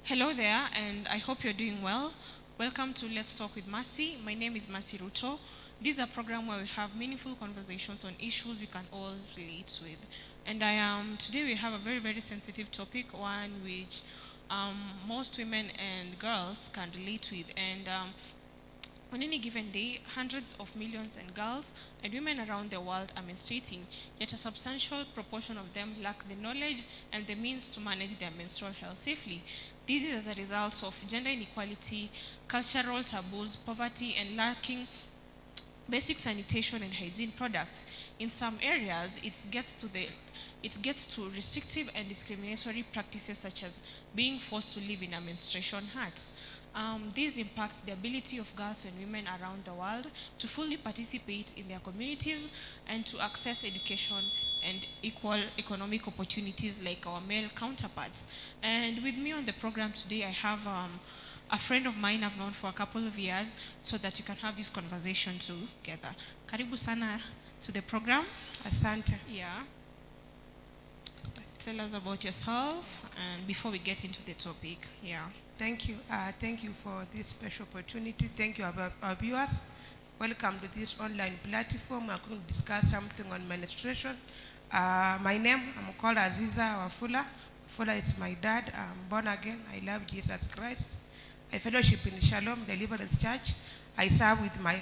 Hello there, and I hope you're doing well. Welcome to Let's Talk with Mercy. My name is Mercy Ruto. This is a program where we have meaningful conversations on issues we can all relate with. And today we have a very sensitive topic, one which most women and girls can relate with. And on any given day, hundreds of millions of girls and women around the world are menstruating, yet a substantial proportion of them lack the knowledge and the means to manage their menstrual health safely. This is as a result of gender inequality, cultural taboos, poverty, and lacking basic sanitation and hygiene products. In some areas, it gets to restrictive and discriminatory practices such as being forced to live in a menstruation hut. This impacts the ability of girls and women around the world to fully participate in their communities and to access education and equal economic opportunities like our male counterparts. And with me on the program today, I have a friend of mine I've known for a couple of years so that you can have this conversation together. Karibu sana to the program. Asante. Yeah. Tell us about yourself and before we get into the topic. Yeah. Thank you. Thank you for this special opportunity. Thank you, our viewers. Welcome to this online platform. I'm going to discuss something on menstruation. My name, I'm called Aziza Wafula. Wafula is my dad. I'm born again. I love Jesus Christ. I fellowship in Shalom Deliverance Church. I serve with my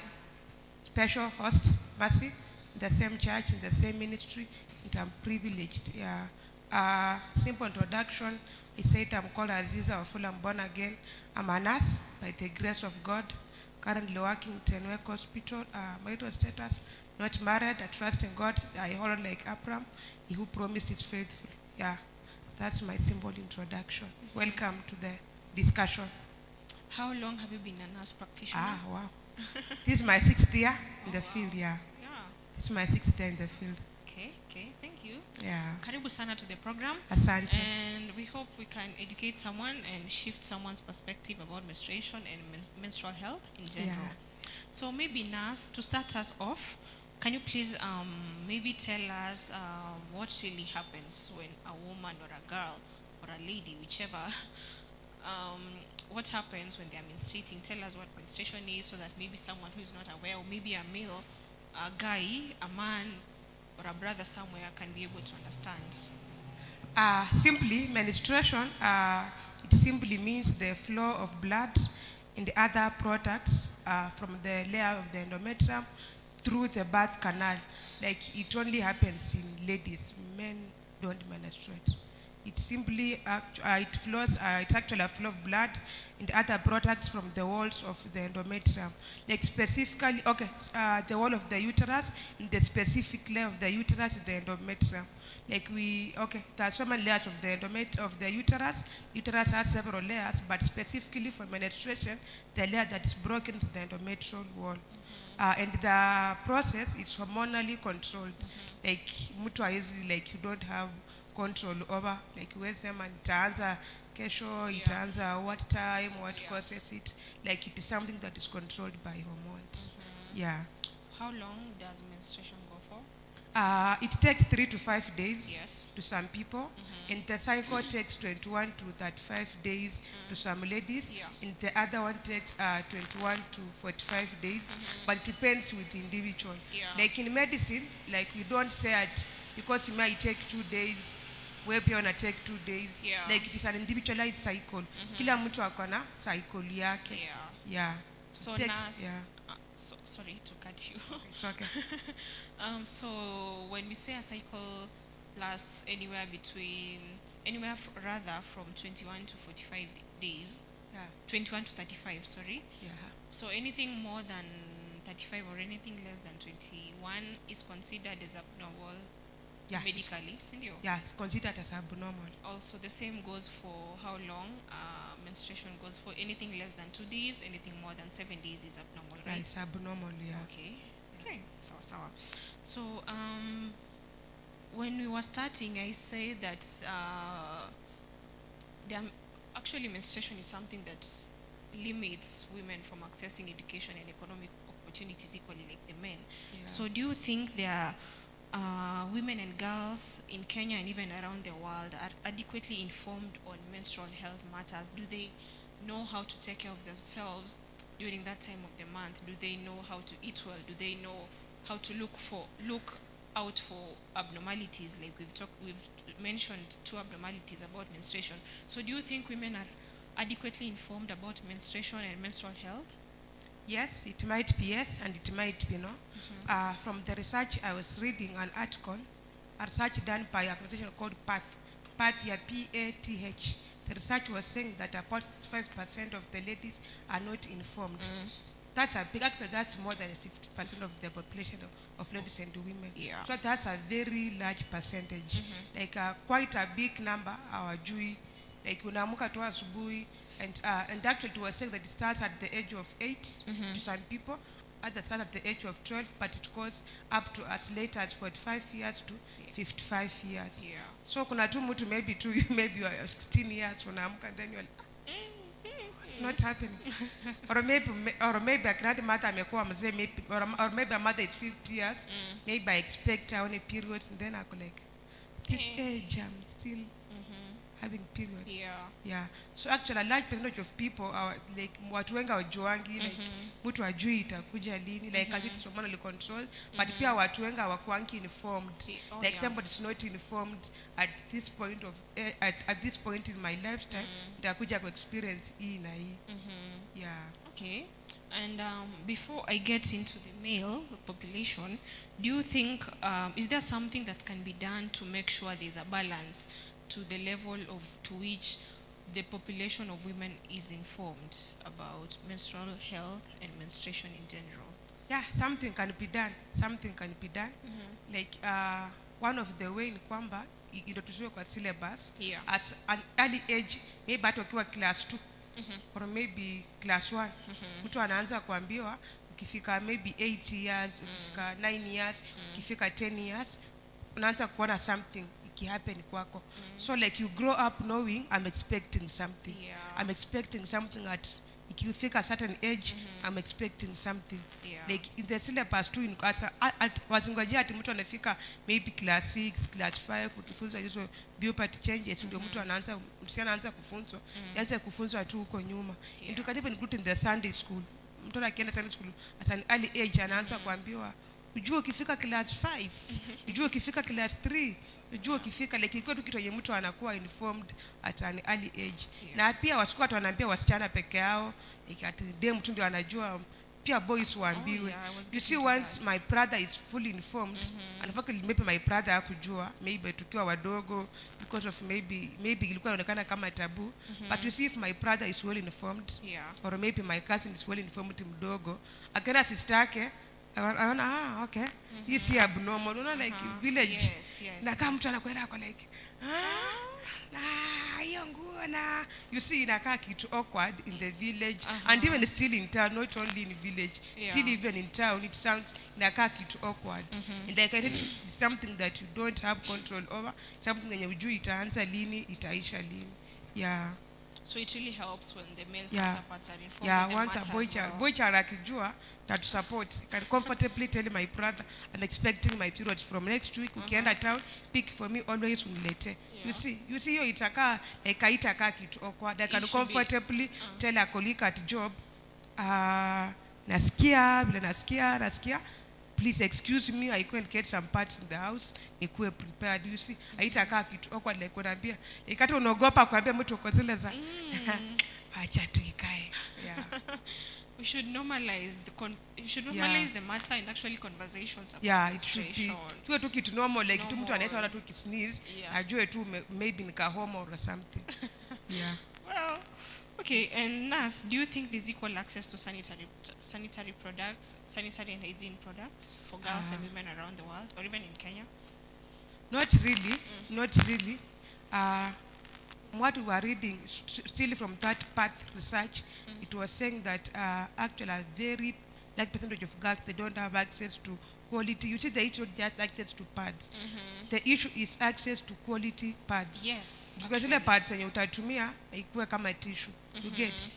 special host, Mercy, in the same church, in the same ministry, and I'm privileged. Yeah. Simple introduction. I said I'm called Aziza Wafula. I'm born again. I'm a nurse by the grace of God. Currently working in Tenwek Hospital. Marital status, not married. I trust in God. I hold like Abraham. He who promised is faithful. Yeah, that's my simple introduction. Welcome to the discussion. How long have you been a nurse practitioner? Wow. This is my 6th year in the field, yeah. Yeah. This is my 6th year in the field. Okay, thank you. Yeah. Karibu sana to the program. Asante. And we hope we can educate someone and shift someone's perspective about menstruation and menstrual health in general. Yeah. So maybe nurse, to start us off, can you please maybe tell us what really happens when a woman or a girl or a lady, whichever, what happens when they are menstruating? Tell us what menstruation is so that maybe someone who is not aware, or maybe a male, a guy, a man, or a brother somewhere can be able to understand. Simply, menstruation, it simply means the flow of blood in the other products from the layer of the endometrium through the birth canal. Like it only happens in ladies. Men don't menstruate. It simply, it flows, it's actually a flow of blood in the other products from the walls of the endometrium. Like specifically, the wall of the uterus, in the specific layer of the uterus, the endometrium. Like there are so many layers of the uterus. Uterus has several layers, but specifically for menstruation, the layer that is broken is the endometrial wall. And the process is hormonally controlled. Like you don't have control over, like huwezi itaanza kesho, itaanza what time, what causes it. Like it is something that is controlled by hormones. Yeah. How long does menstruation go for? It takes 3 to 5 days. Yes. To some people. And the cycle takes 21 to 35 days to some ladies. Yeah. And the other one takes 21 to 45 days. But it depends with the individual. Yeah. Like in medicine, like we don't say it because it might take 2 days, we pia wanna take 2 days. Yeah. Like it is an individualized cycle. Kila mtu akona cycle yake. Yeah. Yeah. So Takes, nurse, sorry to cut you. It's okay. So when we say a cycle lasts anywhere from 21 to 45 days. Yeah. 21 to 35, sorry. Yeah. So anything more than 35 or anything less than 21 is considered as abnormal. Yeah. Medically, sindio? Yeah, it's considered as abnormal. Also, the same goes for how long menstruation goes for. Anything less than 2 days, anything more than 7 days is abnormal, right? Yeah, it's abnormal, yeah. Okay. So, when we were starting, I said that actually menstruation is something that limits women from accessing education and economic opportunities equally like the men. Yeah. So, do you think there are women and girls in Kenya and even around the world are adequately informed on menstrual health matters? Do they know how to take care of themselves during that time of the month? Do they know how to eat well? Do they know how to look out for abnormalities? Like we've mentioned two abnormalities about menstruation. So do you think women are adequately informed about menstruation and menstrual health? Yes, it might be yes, and it might be no. From the research, I was reading an article, a research done by an organization called PATH, P-A-T-H. The research was saying that about 65% of the ladies are not informed. That's a big, actually that's more than 50% of the population of ladies and women. Yeah. So that's a very large percentage. Like quite a big number, our Jewy, like unamuka tu asubuhi, and actually it was saying that it starts at the age of 8 to some people, others start at the age of 12, but it goes up to as late as 45 years to 55 years. Yeah. So kuna tu mtu maybe maybe you are 16 years unamuka and then you're like, it's not happening. or maybe a grandmother amekuwa mzee, maybe or maybe a mother is 50 years, maybe I expect her on a period, and then I go like, this age I'm still having periods. Yeah. So actually a large percentage of people are like watu wengi hawajuangi, like mtu ajui itakuja lini, like it's hormonally controlled, but pia watu wengi hawakuangi informed. Like somebody is not informed at this point of at this point in my lifetime, nitakuja ku experience hii na hii. Yeah. Okay. And before I get into the male population, do you think is there something that can be done to make sure there's a balance to the level to which the population of women is informed about menstrual health and menstruation in general? Yeah, something can be done. Something can be done. Like one of the way ni kwamba introduce kwa syllabus at an early age, maybe hata ukiwa class 2 or maybe class 1, mtu anaanza kuambiwa ukifika maybe 8 years, ukifika 9 years, ukifika 10 years, unaanza kuona something happen kwako. So like you grow up knowing I'm expecting something. I'm expecting something at ikifika a certain age, I'm expecting something. Like in the syllabus too, wasingojea ati mtu anafika maybe class 6, class 5 ukifunza hizo puberty changes, ndio mtu msichana anaanza kufunzwa, yaanza kufunzwa tu huko nyuma. And you can even put in the Sunday school. Mtu akienda Sunday school at an early age anaanza kuambiwa ujue ukifika class 5, ujue ukifika class 3, ujue ukifika, like iko tu kitu yenye mtu anakuwa informed at an early age. Na pia wasikuwa watu wanaambia wasichana peke yao, like ati dem tu ndio anajua, pia boys waambiwe. You see, once my brother is fully informed, and fact maybe my brother hakujua, maybe tukiwa wadogo because of maybe ilikuwa inaonekana kama tabu, but you see if my brother is well informed, or maybe my cousin is well informed mdogo, akaenda sister yake anaona okay, hii si abnormal, unaona like village. Na kama mtu anakwenda ako like hiyo nguo na you see inakaa kitu awkward in the village, and even still in town, not only in village, still even in town it sounds inakaa kitu awkward. And like it's something that you don't have control over, something yenye hujui itaanza lini, itaisha lini. So it really helps when the male counterparts are informed. Once a boy child akijua that support, can comfortably tell my brother I'm expecting my periods from next week. Ukienda town, pick for me always unilete. You see hiyo itakaa like haitakaa kitu awkward. I can comfortably tell a colleague at job, nasikia, please excuse me, I couldn't get some parts in the house, nikuwe prepared. You see, haitakaa kitu awkward like unaambia, ikata unaogopa kuambia mtu uko zile za acha tu ikae. We should normalize the matter and actually conversations about it should be tuwe tu kitu normal, like tu mtu anaita wala tu kisneeze ajue tu maybe nika home or something. Well, okay, and Nas, do you think there's equal access to sanitary products, sanitary and hygiene products for girls and women around the world, or even in Kenya? Not really. What we were reading, still from that PATH research, it was saying that actually a very large percentage of girls, they don't have access to quality. You see, the issue is just access to pads. The issue is access to quality pads. Yes. Because the pads yenye utatumia ikuwe kama tissue. You get?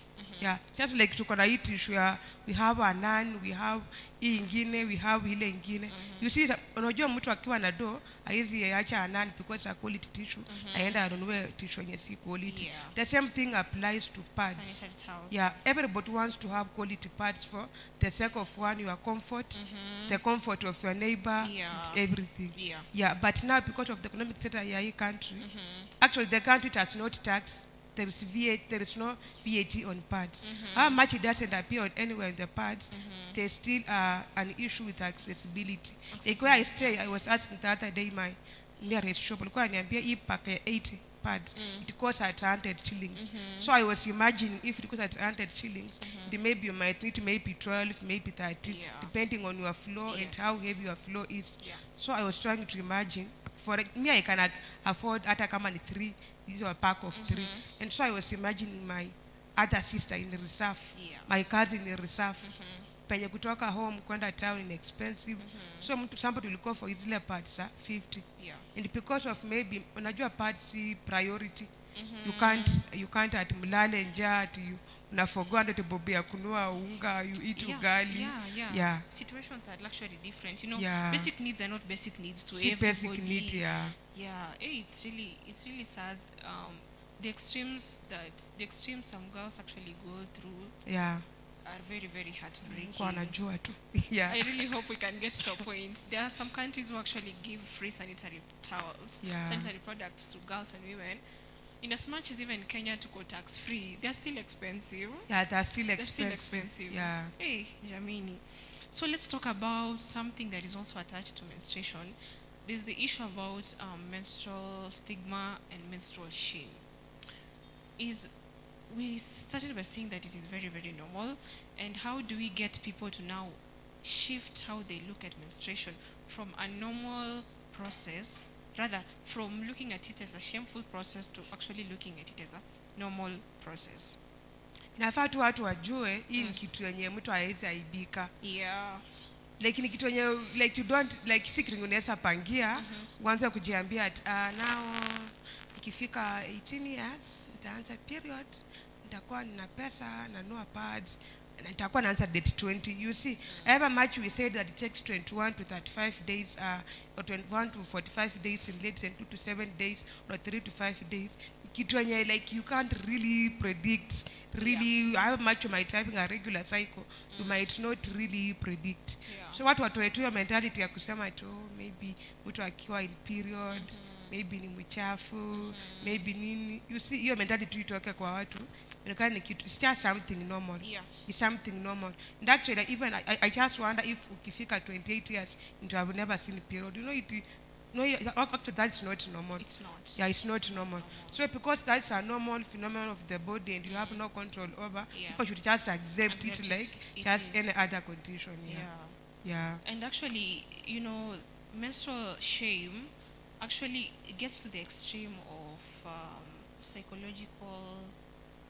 Just like tuko na hii tissue we have a nan, we have hii ingine, we have ile ingine. You see, unajua mtu akiwa na do haizi acha anani because a quality tissue aenda anunue tissue yenye si quality. Yeah. The same thing applies to pads. Sanitary towels. Yeah, everybody wants to have quality pads for the sake of one, your comfort, the comfort of your neighbor, Yeah. it's everything. Yeah. Yeah, but now because of the economic sector in our country, actually the country does not tax. There is VAT, there is no VAT on pads. How much it doesn't appear on anywhere in the pads, there's still an issue with accessibility. Like where I stay, I was asking the other day my nearest shop, alikuwa ananiambia hii pack ya 80 pads, it costs at 100 shillings. So I was imagining if it costs at 100 shillings, then maybe you might need maybe 12, maybe 13, Yeah. depending on your floor and Yes. how heavy your floor is. Yeah. So I was trying to imagine, for me I can afford hata kama ni 3, these are a pack of 3. And so I was imagining my other sister in the reserve, Yeah. my cousin in the reserve. Penye kutoka home kwenda town in expensive. So somebody will go for zile pads 50. Yeah. And because of maybe unajua pads si priority. You can't at mlale njaa ati unaforgo ndo bobe ya kunua unga, you eat ugali. Yeah. Situations are actually different. You know, Yeah. basic needs are not basic needs to Si everybody. basic need, yeah. Yeah. It's really sad. The extremes some girls actually go through Yeah. are very, very heartbreaking. Kwa najua tu. Yeah. I really hope we can get to a point. There are some countries who actually give free sanitary towels, Yeah. sanitary products to girls and women. In as much as even Kenya to go tax free, they're still expensive. Yeah, they're still They're still expensive. expensive. Yeah. Hey, Jamini. So let's talk about something that is also attached to menstruation. There's the issue about menstrual stigma and menstrual shame. We started by saying that it is very, very normal. And how do we get people to now shift how they look at menstruation from a normal process, rather from looking at it as a shameful process to actually looking at it as a normal process? Inafaa tu watu wajue hii ni kitu yenye mtu hawezi aibika. Yeah. Like ni kitu yenye like you don't like si kitu unaweza pangia uanze kujiambia at now ikifika 18 years nitaanza period, nitakuwa nina pesa na no pads na nitakuwa naanza date 20. You see, however much we say that it takes 21 to 35 days or 21 to 45 days in ladies and 2 to 7 days or 3 to 5 days, kitu yenye like you can't really predict really however much you might having a regular cycle, you might not really predict. So watu watoe tu hiyo mentality ya kusema tu maybe mtu akiwa in period maybe ni mchafu maybe nini. You see, hiyo mentality itoke kwa watu. It's just something normal. Yeah. It's something normal. And actually, even I just wonder if ukifika 28 years into have never seen a period. You know, actually that's not normal. It's not. Yeah, it's not normal. So because that's a normal phenomenon of the body and you have no control over, people should just accept it like just any other condition. Yeah. And actually, you know, menstrual shame actually gets to the extreme of psychological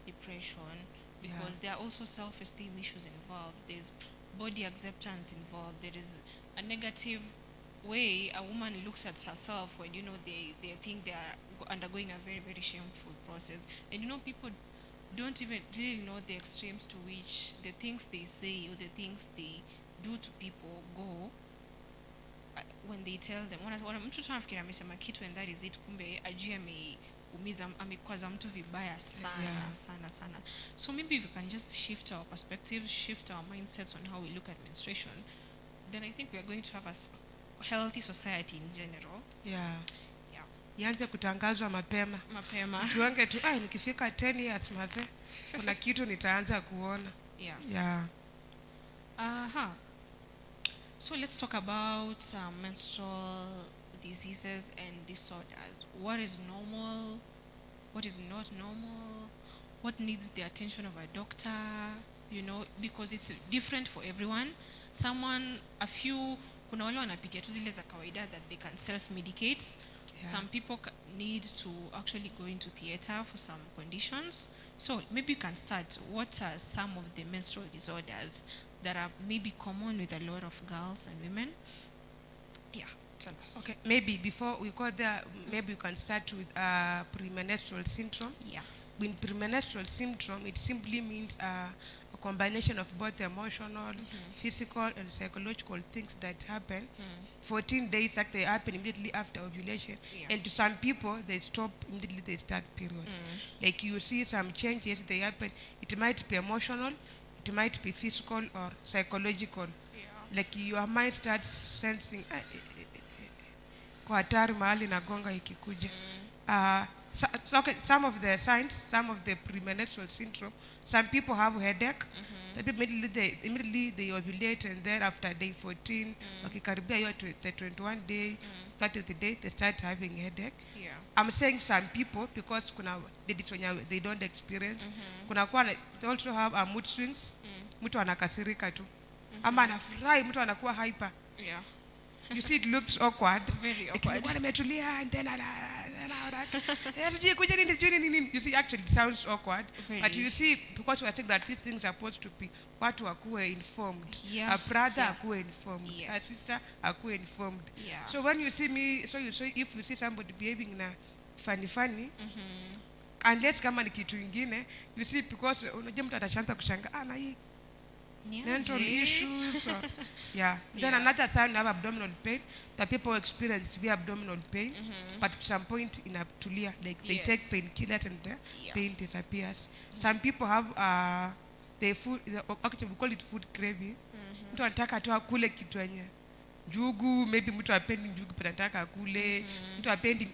depression, because there are also self-esteem issues involved. There's body acceptance involved. There is a negative way a woman looks at herself when, you know, they think they are undergoing a very, very shameful process. And, you know, people don't even really know the extremes to which the things they say or the things they do to people go when they tell them. Mtu tunafikiri amesema kitu and that is it, kumbe ajui amekwaza mtu vibaya sana. So maybe if we can just shift our perspective, shift our mindsets on how we look at menstruation, then I think we are going to have a healthy society in general. Ianze kutangazwa mapema. Tuange tu nikifika 10 years maze kuna kitu nitaanza kuona. So let's talk about menstrual diseases and disorders. What is normal? What is not normal? What needs the attention of a doctor? You know, because it's different for everyone. Kuna wale wanapitia tu zile za kawaida that they can self-medicate. Some people need to actually go into theater for some conditions. So maybe you can start. What are some of the menstrual disorders that are maybe common with a lot of girls and women? Tell us. Okay, maybe before we go there, maybe you can start with premenstrual syndrome. in premenstrual syndrome, it simply means a combination of both emotional, physical, and psychological things that happen. 14 days, like they happen immediately after ovulation, and to some people they stop immediately they start periods. Like you see some changes they happen. It might be emotional, it might be physical or psychological. Like your mind starts sensing kwa hatari mahali nagonga ikikuja. Okay, some of the signs, some of the premenstrual syndrome, some people have headache. The people immediately they ovulate, and then after day 14, wakikaribia hiyo the 21 day, 30th day, they start having headache. I'm saying some people because kuna ladies when they don't experience. Kuna kwa they also have mood swings. Mtu anakasirika tu. Ama anafurahi, mtu anakuwa hyper. You see, it looks awkward. Very awkward. And then you see, actually, it sounds awkward. Very. But you see, because we are saying that these things are supposed to be what were informed. A brother akuwe informed. A sister akuwe informed. So when you see me, so if you see somebody behaving in a funny, unless kama ni kitu ingine, you see, because unajua mtu atashanza kushanga na hii mental issues. Then another sign of abdominal pain that people experience severe abdominal pain, but at some point in abtulia, like they take painkillers and the pain disappears. Some people have actually we call it food craving. Mtu anataka tu akule kitu yenye njugu, maybe mtu apendi njugu but anataka akule. Mtu apendi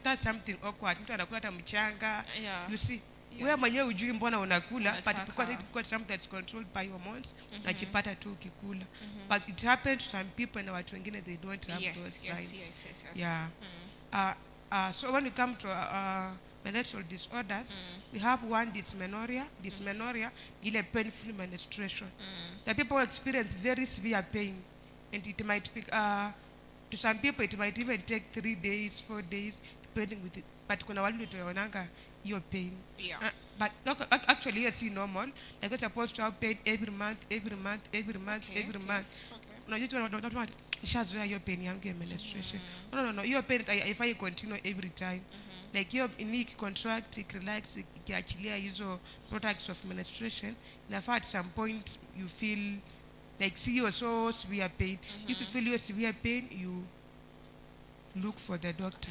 that's something awkward. Mtu anakula hata mchanga. You see, wewe mwenyewe ujui mbona unakula, but because it's something that's controlled by hormones, unajipata tu ukikula. But it happens to some people na watu wengine they don't have those signs. So when we come to menstrual disorders, we have one dysmenorrhea. Dysmenorrhea, ile painful menstruation. The people experience very severe pain, and it might be to some people it might even take 3 days, 4 days, depending with it. But kuna wale tunaonanga hiyo pain. But actually it's normal. Like you're supposed to have pain every month. Unajua nishazoea hiyo pain yangu ya menstruation. No. Hiyo pain I continue every time. Like hiyo ini contract, relax, ikiachilia hizo products of menstruation. Inafaa at some point you feel like see you're so severe pain. If you feel your severe pain, you look for the doctor.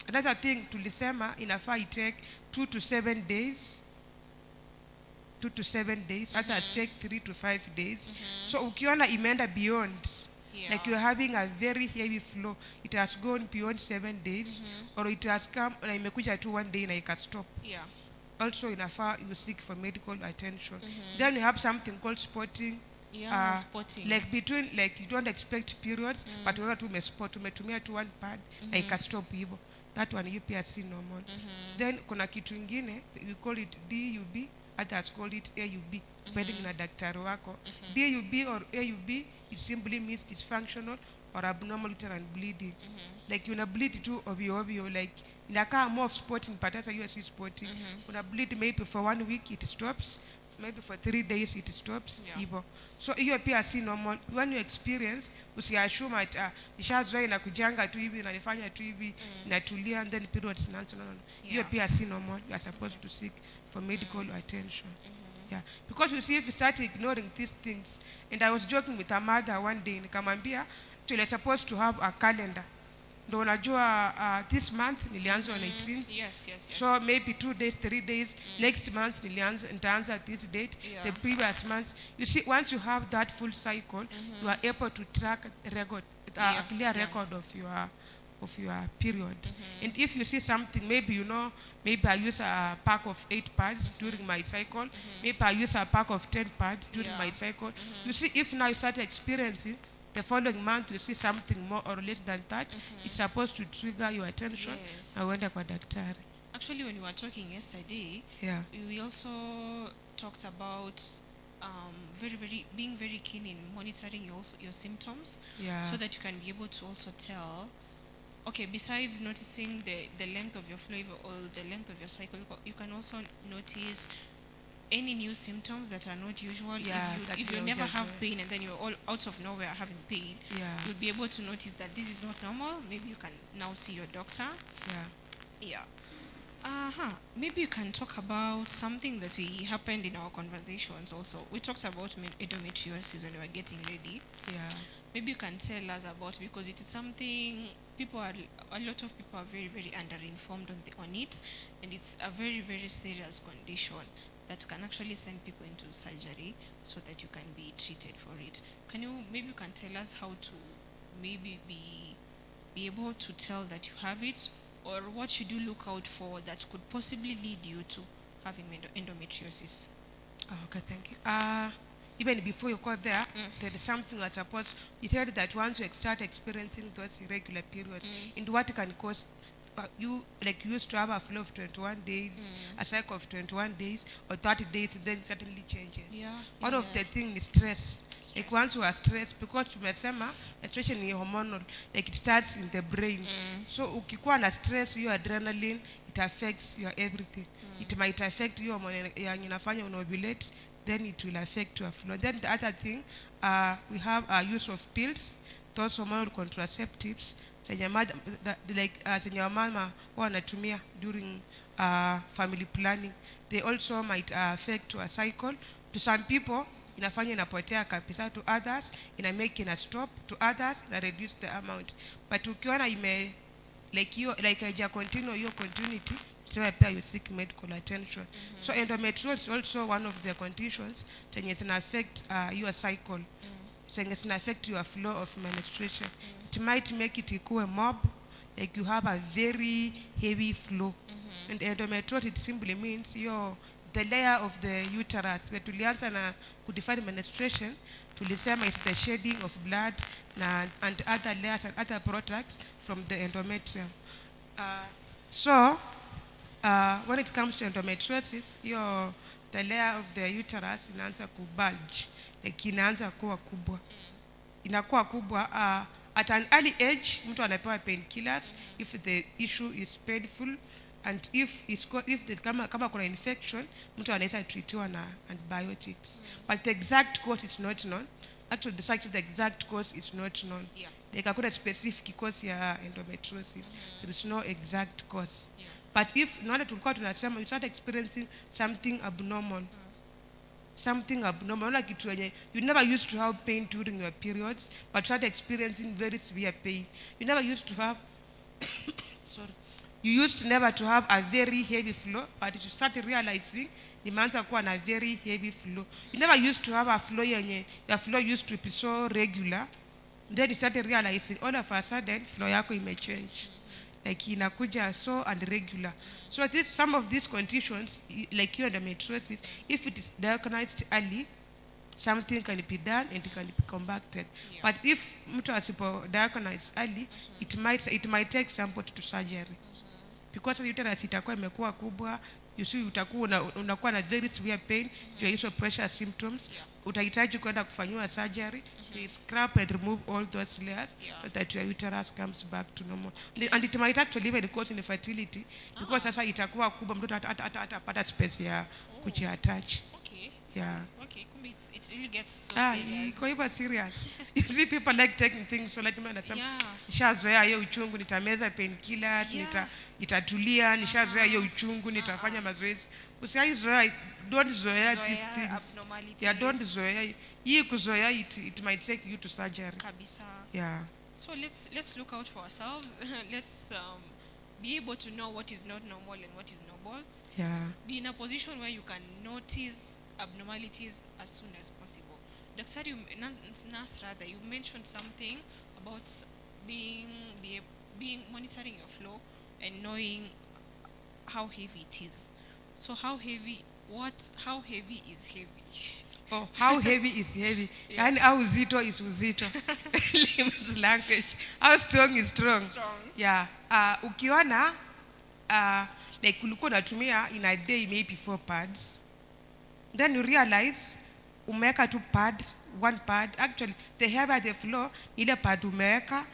Another thing tulisema inafaa take 2 to 7 days. 2 to 7 days. Others take 3 to 5 days. So ukiona imeenda beyond, like you're having a very heavy flow, it has gone beyond 7 days, or it has come na imekuja tu 1 day na ikastop. Also inafaa you seek for medical attention. Then we have something called spotting. Spotting. Like between, like you don't expect periods, but wewe tu umespot, umetumia tu one pad na ikastop hivyo. That one you pia si normal. Then kuna kitu ingine we call it DUB, others call it AUB, depending na daktari wako. DUB or AUB, it simply means dysfunctional or abnormal uterine bleeding. Like una bleed too obvio, like inakaa more of spotting, but as you see spotting, una bleed maybe for 1 week it stops, maybe for 3 days it stops. So hiyo pia si normal. When you experience, usiassume at nishazoea na kujanga tu hivi na nifanya tu hivi natulia and then periods nonsense. No. Hiyo pia si normal. You are supposed to seek for medical attention. Because you see, if you start ignoring these things, and I was joking with a mother one day, nikamwambia you're supposed to have a calendar. Ndo unajua this month nilianza on 18th. So maybe 2 days, 3 days. Next month nitaanza at this date. The previous month. You see, once you have that full cycle, you are able to track a clear record of your period. And if you see something, maybe maybe I use a pack of 8 pads during my cycle. Maybe I use a pack of 10 pads during my cycle. You see, if now you start experiencing the following month you see something more or less than that, it's supposed to trigger your attention. Na uende kwa daktari. Actually, when we were talking yesterday, we also talked about being very keen in monitoring your symptoms, so that you can be able to also tell, okay, besides noticing the length of your flow or the length of your cycle, you can also notice any new symptoms that are not usual. If you never have pain and then you're all out of nowhere having pain, you'll be able to notice that this is not normal. Maybe you can now see your doctor. Maybe you can talk about something that we happened in our conversations also. We talked about endometriosis when we were getting ready. Yeah. Maybe you can tell us about, because it is something a lot of people are very, very underinformed on it, and it's a very, very serious condition that can actually send people into surgery so that you can be treated for it. Maybe you can tell us how to maybe be able to tell that you have it, or what should you look out for that could possibly lead you to having endometriosis? Okay, thank you. Even before you got there, there is something I suppose you said that once you start experiencing those irregular periods, and what can cause you used to have a flow of 21 days, a cycle of 21 days or 30 days, and then it suddenly changes. Yeah, One of yeah. the things is stress. Like once you are stressed, because tumesema menstruation is hormonal, like it starts in the brain. So ukikuwa na stress, your adrenaline, it affects your everything. It might affect your inafanya unovulate, then it will affect your flow. Then the other thing, we have use of pills, those hormonal contraceptives, zenye mama wanatumia during family planning. They also might affect your cycle. To some people, inafanya inapotea kabisa. To others, ina make ina stop. To others, ina reduce the amount. But ukiona haija continue your continuity, so pia you seek medical attention. So endometrial is also one of the conditions that can affect your cycle. So it can affect your flow of menstruation. It might make it ikuwe mob, like you have a very heavy flow. And endometrial, it simply means the layer of the uterus. Where tulianza na kudefine menstruation, tulisema it's the shedding of blood and other layers and other products from the endometrium. When it comes to endometriosis, the layer of the uterus inaanza kubulge, like inaanza kuwa kubwa. Inakuwa kubwa at an early age, mtu anapewa painkillers if the issue is painful, and if kama kuna infection, mtu anaweza treatiwa na antibiotics. But the exact cause is not known. Actually, the exact cause is not known. Yeah. Like hakuna specific cause ya endometriosis. There is no exact cause. Yeah. But if naona tulikuwa tunasema you start experiencing something abnormal. Something abnormal, like you never used to have pain during your periods, but start experiencing very severe pain. You never used to have you used never to have a very heavy flow, but you start realizing imeanza kuwa na very heavy flow. You never used to have a flow your flow used to be so regular. Then you started realizing all of a sudden flow yako imechange. Like inakuja so unregular. So some of these conditions, like endometriosis, if it is diagnosed early, something can be done and it can be combated. Yeah. But if mtu asipo diagnosed early, it might take somebody to surgery. Because the uterus itakuwa imekuwa kubwa, you see utakuwa unakuwa na very severe pain, hizo pressure symptoms. Yeah. Utahitaji kwenda kufanywa surgery, they scrap and remove all those layers, so that your uterus comes back to normal. And it might actually even cause infertility, because sasa itakuwa kubwa, mtoto atapata space ya kujiattach. Okay. Yeah. Okay, it really gets so serious. Iko hivyo serious. You see people like taking things so like nishazoea hiyo uchungu, nitameza painkillers, itatulia, nishazoea hiyo uchungu, nitafanya mazoezi. Usiaizoea, don't zoea these things. Yeah, don't zoea. Hii kuzoea, it might take you to surgery. Kabisa. Yeah. So let's look out for ourselves. Let's be able to know what is not normal and what is normal. Yeah. Be in a position where you can notice abnormalities as soon as possible. Daktari, rather, you mentioned something about being monitoring your flow and knowing how heavy it is. So how heavy is heavy? Oh, how heavy is heavy? Yes. And how uzito is uzito? Limits language. How strong is strong? Yeah. Ukiona like ulikuwa unatumia in a day maybe 4 pads, then you realize umeweka one pad. Actually, the heavier the flow, ile pad umeweka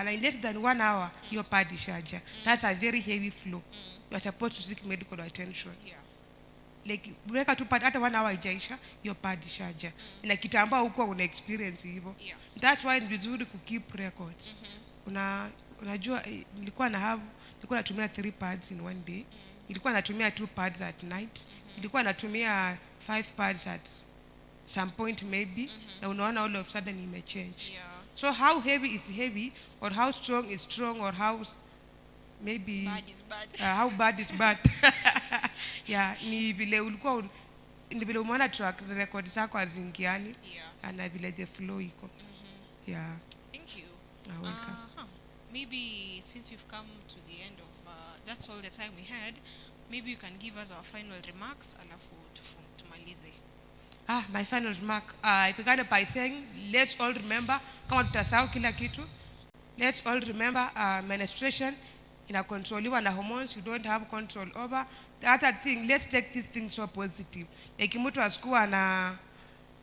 in less than 1 hour, your pad ishaja. That's a very heavy flow. You are supposed to seek medical attention. Yeah. Like umeweka pad hata 1 hour ijaisha, your pad ishaja. Na kitambaa huko una experience hivyo. Yeah. That's why ni vizuri ku keep records. Unajua nilikuwa natumia 3 pads in one day. ilikuwa natumia 2 pads at night, ilikuwa natumia 5 pads at some point maybe, na unaona all of a sudden imechange. Yeah. So how heavy is heavy, or how strong is strong, or how maybe Bad is bad. how bad is bad. Yeah, ni vile ulikuwa ni vile umeona track record zako azingiani. Yeah. Na vile the flow iko. Yeah. Thank you. Welcome. Maybe since we've come to the end of that's all the time we had, maybe you can give us our final remarks alafu tumalize. My final remark, I began by saying, let's all remember, kama tutasahau kila kitu, let's all remember menstruation inakontroliwa na hormones you don't have control over. The other thing, let's take this thing so positive. Like mtu asikuwa na,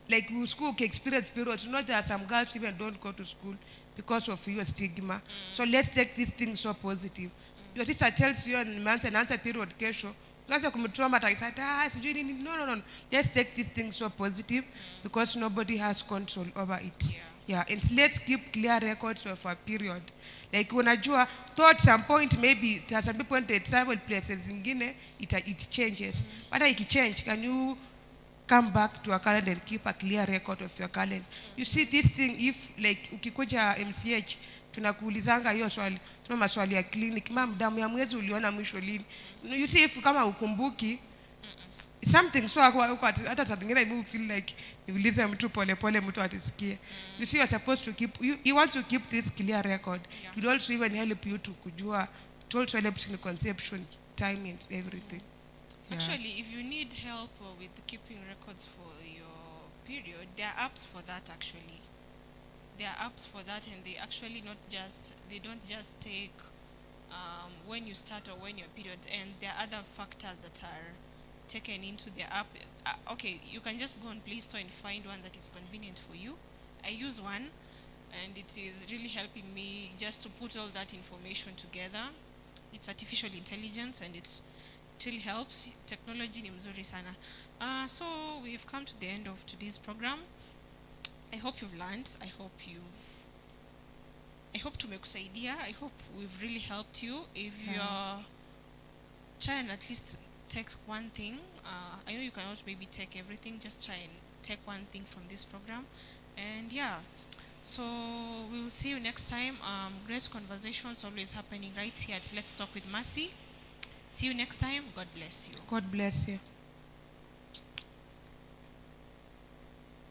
like school experience periods, you know there are some girls even don't go to school because of your stigma. So let's take this thing so positive. Your sister tells you nimeanza period kesho, unaanza kumtraumatize, sijui nini. No. Let's take this thing so positive because nobody has control over it. Yeah, and let's keep clear records of a period. Like unajua, though at some point maybe there are some people when they travel places zingine it changes. But if it change, can you come back to a calendar and keep a clear record of your calendar? You see this thing, if like ukikuja MCH tunakuulizanga hiyo swali, tuna maswali ya clinic, damu ya mwezi uliona mwisho lini? You see if kama ukumbuki something, so hata tadingine you feel like niulize mtu pole pole mtu atisikie. You see you're supposed to keep, you want to keep this clear record. It will also even help you to kujua, it also helps in conception, time and everything. Actually, if you need help with keeping records for your period, there are apps for that actually. There are apps for that, and they actually they don't just take when you start or when your period ends. There are other factors that are taken into the app. Okay, you can just go on Play Store and find one that is convenient for you. I use one, and it is really helping me just to put all that information together. It's artificial intelligence, and it really helps. Technology ni mzuri sana. So we've come to the end of today's program. I hope you've learned. I hope tumekusaidia. I hope we've really helped you. If you're trying at least take one thing, I know you cannot maybe take everything, just try and take one thing from this program. And yeah, so we'll see you next time. Great conversations always happening right here at Let's Talk with Mercy. See you next time. God bless you. God bless you.